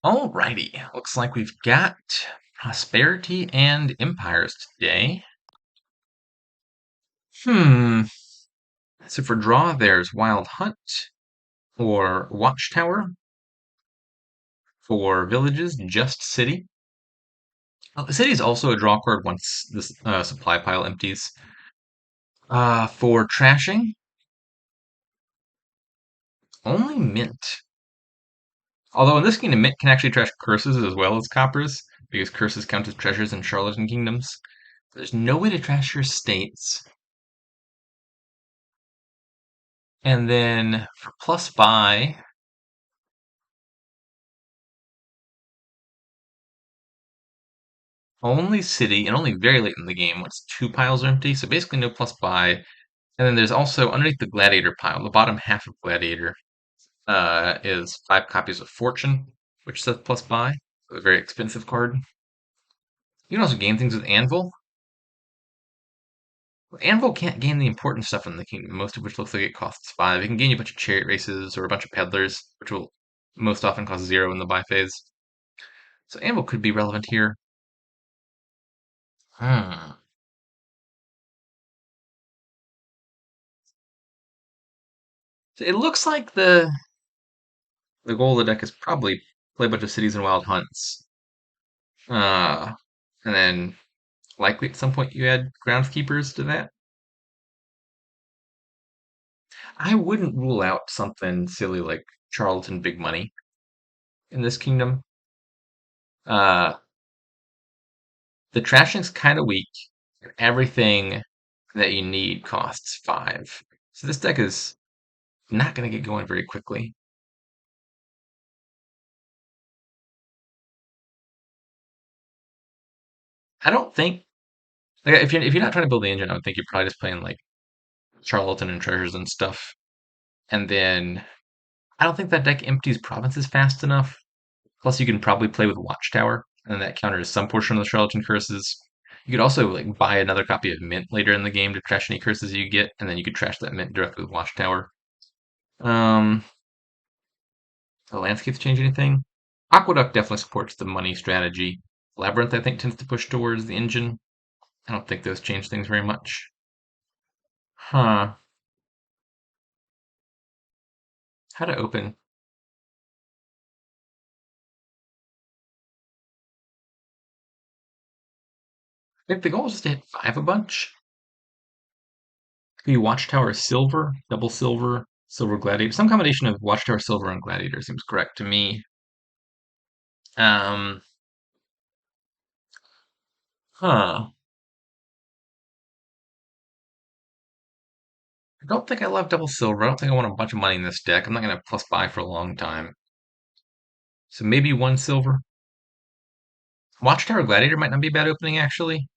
Alrighty, looks like we've got prosperity and empires today. Hmm. So for draw, there's Wild Hunt or Watchtower. For villages, just City. The city is also a draw card once this supply pile empties. For trashing, only Mint. Although in this kingdom, Mint can actually trash curses as well as coppers, because curses count as treasures in charlatan kingdoms. There's no way to trash your states. And then for plus buy, only city and only very late in the game once two piles are empty, so basically no plus buy. And then there's also underneath the gladiator pile, the bottom half of gladiator is 5 copies of fortune, which says plus buy, a very expensive card. You can also gain things with anvil. Anvil can't gain the important stuff in the kingdom, most of which looks like it costs 5. It can gain you a bunch of chariot races or a bunch of peddlers, which will most often cost 0 in the buy phase. So anvil could be relevant here. Hmm. So it looks like the goal of the deck is probably play a bunch of cities and wild hunts. Uh, and then likely at some point you add groundskeepers to that. I wouldn't rule out something silly like Charlatan Big Money in this kingdom. Uh, the trashing's kind of weak. And everything that you need costs 5. So this deck is not going to get going very quickly. I don't think like if you're not trying to build the engine, I would think you're probably just playing like Charlatan and treasures and stuff. And then I don't think that deck empties provinces fast enough. Plus, you can probably play with Watchtower, and that counters some portion of the Charlatan curses. You could also like buy another copy of Mint later in the game to trash any curses you get, and then you could trash that Mint directly with Watchtower. Um, the landscapes change anything? Aqueduct definitely supports the money strategy. Labyrinth, I think, tends to push towards the engine. I don't think those change things very much. Huh. How to open? I think the goal is just to hit 5 a bunch. The Watchtower Silver, double silver, silver gladiator. Some combination of Watchtower Silver and Gladiator seems correct to me. Um, huh. I don't think I love double silver. I don't think I want a bunch of money in this deck. I'm not going to plus buy for a long time. So maybe 1 silver. Watchtower Gladiator might not be a bad opening, actually.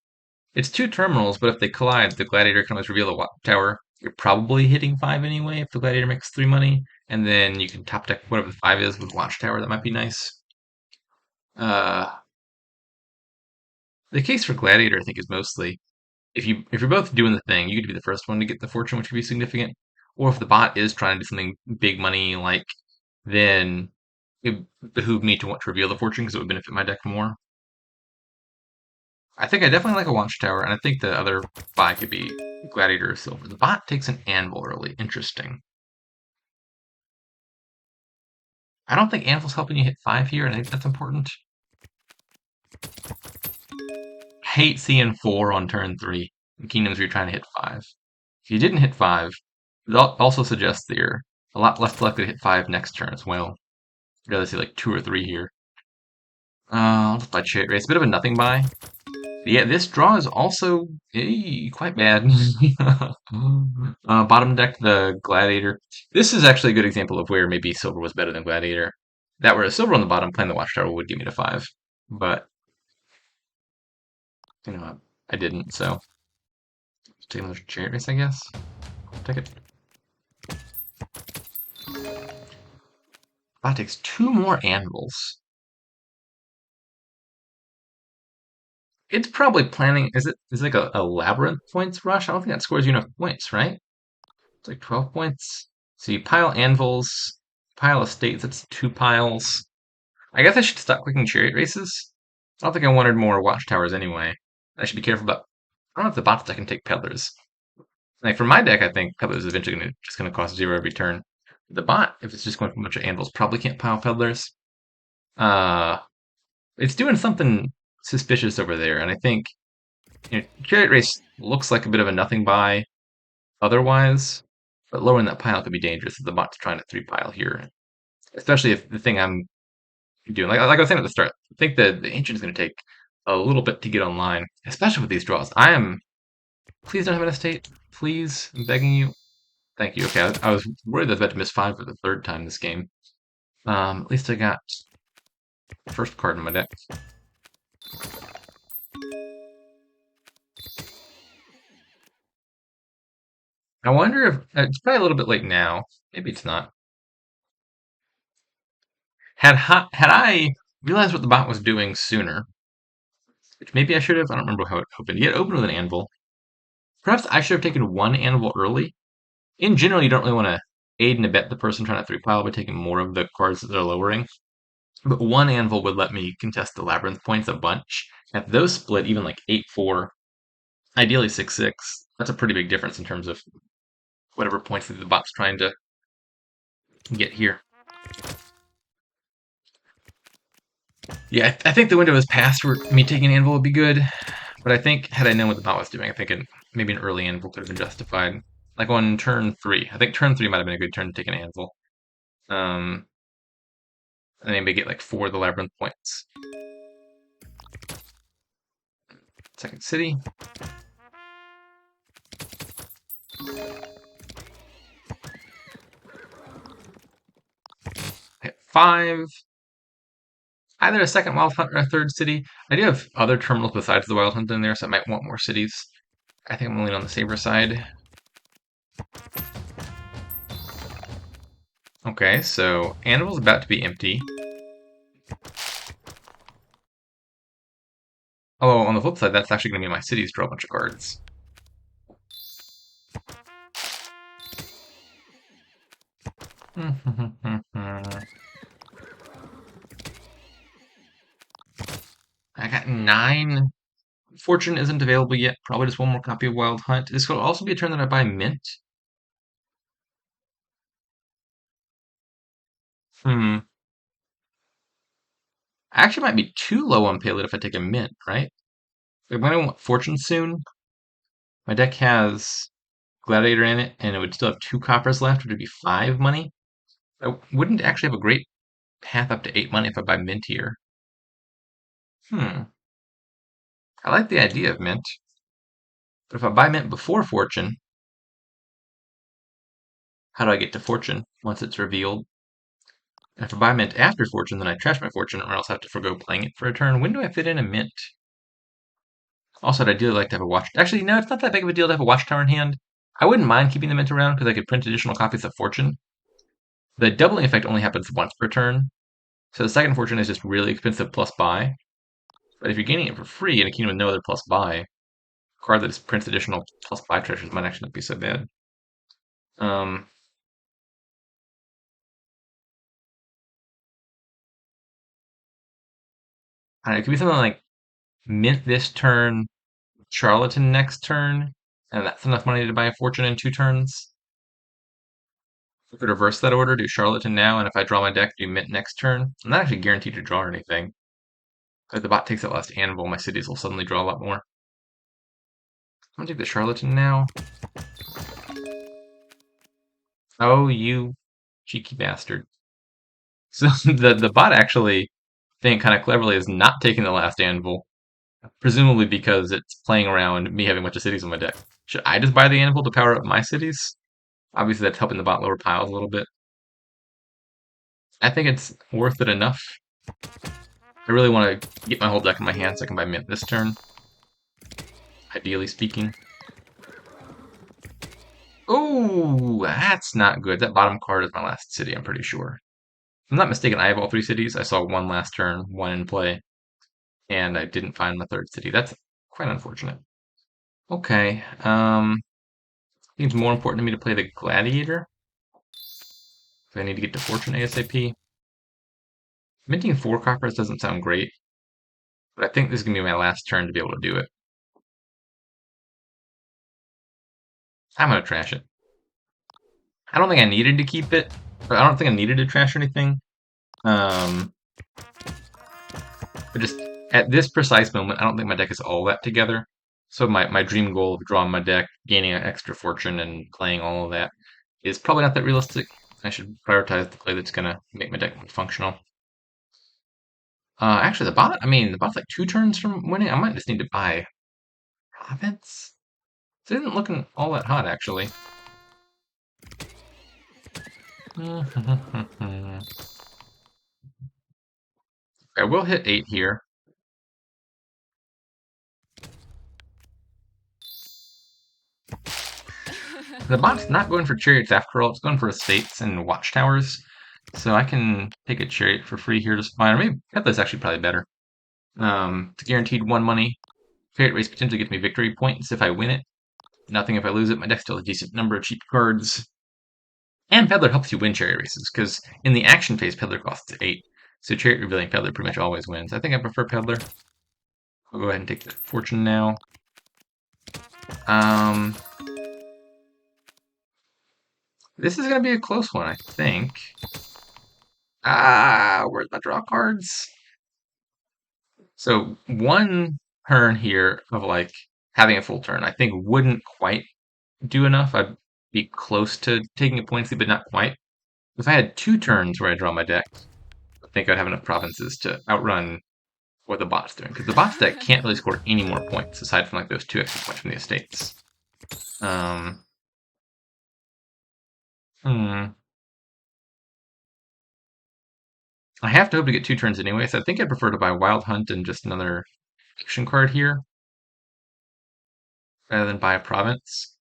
It's 2 terminals, but if they collide, the Gladiator can always reveal the Watchtower. You're probably hitting 5 anyway if the Gladiator makes 3 money. And then you can top deck whatever the 5 is with Watchtower. That might be nice. Uh, the case for Gladiator, I think, is mostly if you're both doing the thing, you could be the first one to get the fortune, which could be significant. Or if the bot is trying to do something big money like, then it behooved me to want to reveal the fortune because it would benefit my deck more. I think I definitely like a Watchtower, and I think the other buy could be Gladiator or Silver. The bot takes an Anvil early. Interesting. I don't think Anvil's helping you hit 5 here, and I think that's important. Hate seeing 4 on turn 3 in Kingdoms where you're trying to hit 5. If you didn't hit 5, it also suggests that you're a lot less likely to hit 5 next turn as well. I'd rather see like 2 or 3 here. I'll just buy Chariot Race. A bit of a nothing buy. Yeah, this draw is also quite bad. Bottom deck, the Gladiator. This is actually a good example of where maybe Silver was better than Gladiator. That were a Silver on the bottom, playing the Watchtower would give me to 5. But, I didn't, so take another Chariot Race, I guess. Take it. That takes 2 more Anvils. It's probably planning. Is it like a labyrinth points rush? I don't think that scores you enough points, right? It's like 12 points. So you pile anvils, pile estates, that's 2 piles. I guess I should stop clicking chariot races. I don't think I wanted more watchtowers anyway. I should be careful about. I don't know if the bots that can take peddlers. Like for my deck, I think peddlers is eventually just gonna cost 0 every turn. The bot, if it's just going for a bunch of anvils, probably can't pile peddlers. Uh, it's doing something suspicious over there, and I think chariot race looks like a bit of a nothing buy otherwise, but lowering that pile could be dangerous if the bot's trying to 3 pile here, especially if the thing I'm doing, like I was saying at the start, I think the ancient is going to take a little bit to get online, especially with these draws. I am. Please don't have an estate. Please, I'm begging you. Thank you. Okay, I was worried I was about to miss 5 for the 3rd time this game. At least I got the first card in my deck. I wonder if it's probably a little bit late now. Maybe it's not. Had I realized what the bot was doing sooner, which maybe I should have. I don't remember how it opened. It opened with an anvil. Perhaps I should have taken 1 anvil early. In general, you don't really want to aid and abet the person trying to 3 pile by taking more of the cards that they're lowering. But 1 anvil would let me contest the labyrinth points a bunch. If those split even like 8-4, ideally 6-6, that's a pretty big difference in terms of whatever points that the bot's trying to get here. Yeah, I think the window is past where me taking an anvil would be good. But I think had I known what the bot was doing, I think maybe an early anvil could have been justified. Like on turn 3. I think turn 3 might have been a good turn to take an anvil. And then maybe get like 4 of the labyrinth points. Second city. Hit 5. Either a second wild hunt or a 3rd city. I do have other terminals besides the wild hunt in there, so I might want more cities. I think I'm leaning on the saber side. Okay, so Anvil's about to be empty. Although on the flip side, that's actually going to be my cities draw a bunch of cards. I got 9. Fortune isn't available yet. Probably just 1 more copy of Wild Hunt. This could also be a turn that I buy Mint. Hmm. I actually might be too low on Payload if I take a Mint, right? Like when I want Fortune soon, my deck has Gladiator in it, and it would still have 2 coppers left, which would be 5 money. I wouldn't actually have a great path up to 8 money if I buy Mint here. Hmm. I like the idea of Mint. But if I buy Mint before Fortune, how do I get to Fortune once it's revealed? And if I buy Mint after Fortune, then I trash my Fortune or else have to forgo playing it for a turn. When do I fit in a Mint? Also, I'd ideally like to have a watch. Actually, no, it's not that big of a deal to have a Watchtower in hand. I wouldn't mind keeping the Mint around because I could print additional copies of Fortune. The doubling effect only happens once per turn, so the second Fortune is just really expensive plus buy. But if you're gaining it for free in a kingdom with no other plus buy, a card that just prints additional plus buy treasures might actually not be so bad. Um, I don't know, it could be something like Mint this turn, Charlatan next turn, and that's enough money to buy a Fortune in 2 turns. We could reverse that order, do Charlatan now, and if I draw my deck, do Mint next turn. I'm not actually guaranteed to draw anything. If the bot takes that last Anvil, my cities will suddenly draw a lot more. I'm gonna take the Charlatan now. Oh, you cheeky bastard. So the bot actually, I think kind of cleverly, is not taking the last Anvil, presumably because it's playing around me having a bunch of cities on my deck. Should I just buy the Anvil to power up my cities? Obviously, that's helping the bot lower piles a little bit. I think it's worth it enough. I really want to get my whole deck in my hand so I can buy Mint this turn, ideally speaking. Oh, that's not good. That bottom card is my last city, I'm pretty sure. If I'm not mistaken, I have all 3 cities. I saw 1 last turn, 1 in play, and I didn't find my 3rd city. That's quite unfortunate. Okay, I think it's more important to me to play the Gladiator. If I need to get to Fortune ASAP. Minting 4 coppers doesn't sound great, but I think this is going to be my last turn to be able to do it. I'm going to trash it. I don't think I needed to keep it, but I don't think I needed to trash anything. Um, but just at this precise moment, I don't think my deck is all that together. So my dream goal of drawing my deck, gaining an extra fortune, and playing all of that is probably not that realistic. I should prioritize the play that's going to make my deck functional. Actually, the bot's like 2 turns from winning. I might just need to buy province. It isn't looking all that hot, actually. I will hit 8 here. The bot's not going for chariots after all. It's going for estates and watchtowers. So I can take a chariot for free here just fine. Or maybe Peddler's actually probably better. It's guaranteed 1 money. Chariot race potentially gets me victory points if I win it. Nothing if I lose it. My deck still has a decent number of cheap cards. And Peddler helps you win chariot races, because in the action phase, Peddler costs 8. So chariot revealing Peddler pretty much always wins. I think I prefer Peddler. I'll go ahead and take the fortune now. This is going to be a close one, I think. Where's my draw cards? So 1 turn here of like having a full turn, I think wouldn't quite do enough. I'd be close to taking a points lead, but not quite. If I had 2 turns where I draw my deck, I think I'd have enough provinces to outrun what the bot's doing. Because the bot's deck can't really score any more points aside from like those 2 extra points from the estates. Hmm. I have to hope to get 2 turns anyway, so I think I'd prefer to buy Wild Hunt and just another action card here rather than buy a province.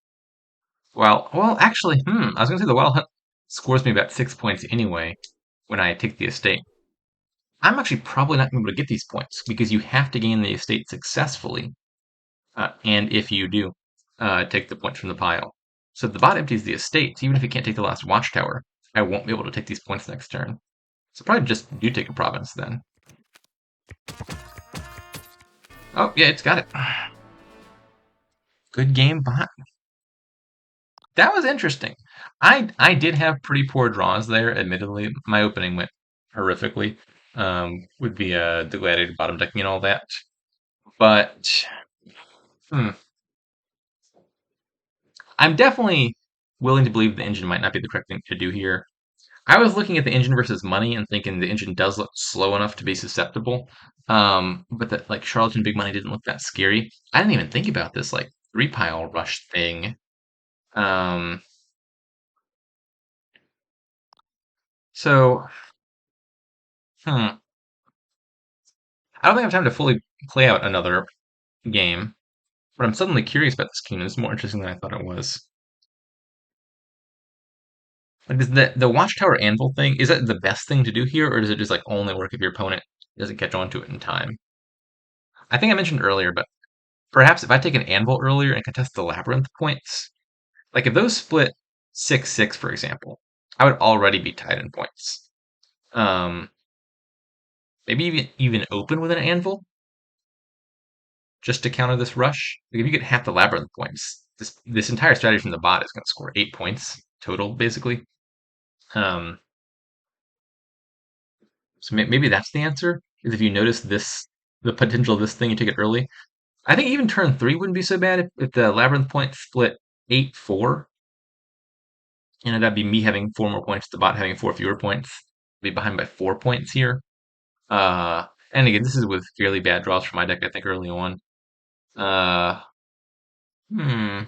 Well, actually, I was gonna say the Wild Hunt scores me about 6 points anyway when I take the estate. I'm actually probably not gonna be able to get these points because you have to gain the estate successfully, and if you do, take the points from the pile. So if the bot empties the estates, even if you can't take the last watchtower, I won't be able to take these points next turn. So probably just do take a province then. Oh, yeah, it's got it. Good game, bot. That was interesting. I did have pretty poor draws there, admittedly. My opening went horrifically, with the gladiator bottom decking and all that. But hmm, I'm definitely willing to believe the engine might not be the correct thing to do here. I was looking at the engine versus money and thinking the engine does look slow enough to be susceptible. But that like Charlatan Big Money didn't look that scary. I didn't even think about this like 3 pile rush thing. Um, so hmm, I don't think I have time to fully play out another game, but I'm suddenly curious about this kingdom. It's more interesting than I thought it was. Like, is the Watchtower Anvil thing, is that the best thing to do here, or does it just like only work if your opponent doesn't catch on to it in time? I think I mentioned earlier, but perhaps if I take an Anvil earlier and contest the Labyrinth points, like if those split 6-6, for example, I would already be tied in points. Um, maybe even open with an Anvil just to counter this rush. Like if you get half the Labyrinth points, this entire strategy from the bot is going to score 8 points total, basically. Um, so maybe that's the answer. Is if you notice the potential of this thing, you take it early. I think even turn 3 wouldn't be so bad if the Labyrinth points split 8-4. And that'd be me having 4 more points, the bot having 4 fewer points. Be behind by 4 points here. And again, this is with fairly bad draws for my deck, I think, early on. Uh, hmm.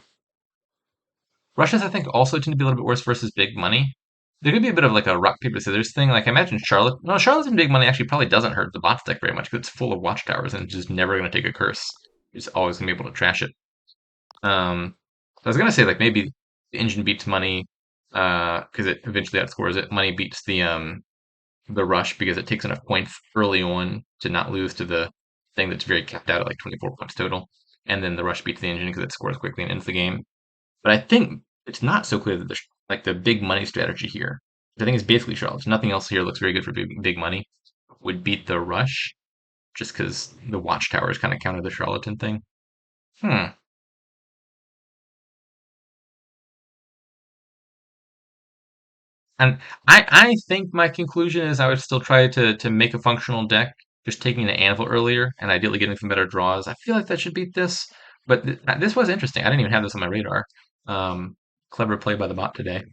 Rushes, I think, also tend to be a little bit worse versus big money. There could be a bit of like a rock, paper, scissors thing. Like, I imagine Charlotte. No, Charlotte's in big money actually probably doesn't hurt the bot's deck very much because it's full of watchtowers and it's just never going to take a curse. It's always going to be able to trash it. I was going to say, like, maybe the engine beats money because it eventually outscores it. Money beats the rush because it takes enough points early on to not lose to the thing that's very capped out at like 24 points total. And then the rush beats the engine because it scores quickly and ends the game. But I think it's not so clear that the big money strategy here, which I think is basically Charlotte's. Nothing else here looks very good for big money. would beat the Rush, just because the Watchtowers kind of counter the Charlatan thing. Hmm. And I think my conclusion is I would still try to make a functional deck, just taking the Anvil earlier and ideally getting some better draws. I feel like that should beat this, but this was interesting. I didn't even have this on my radar. Um, Clever play by the bot today.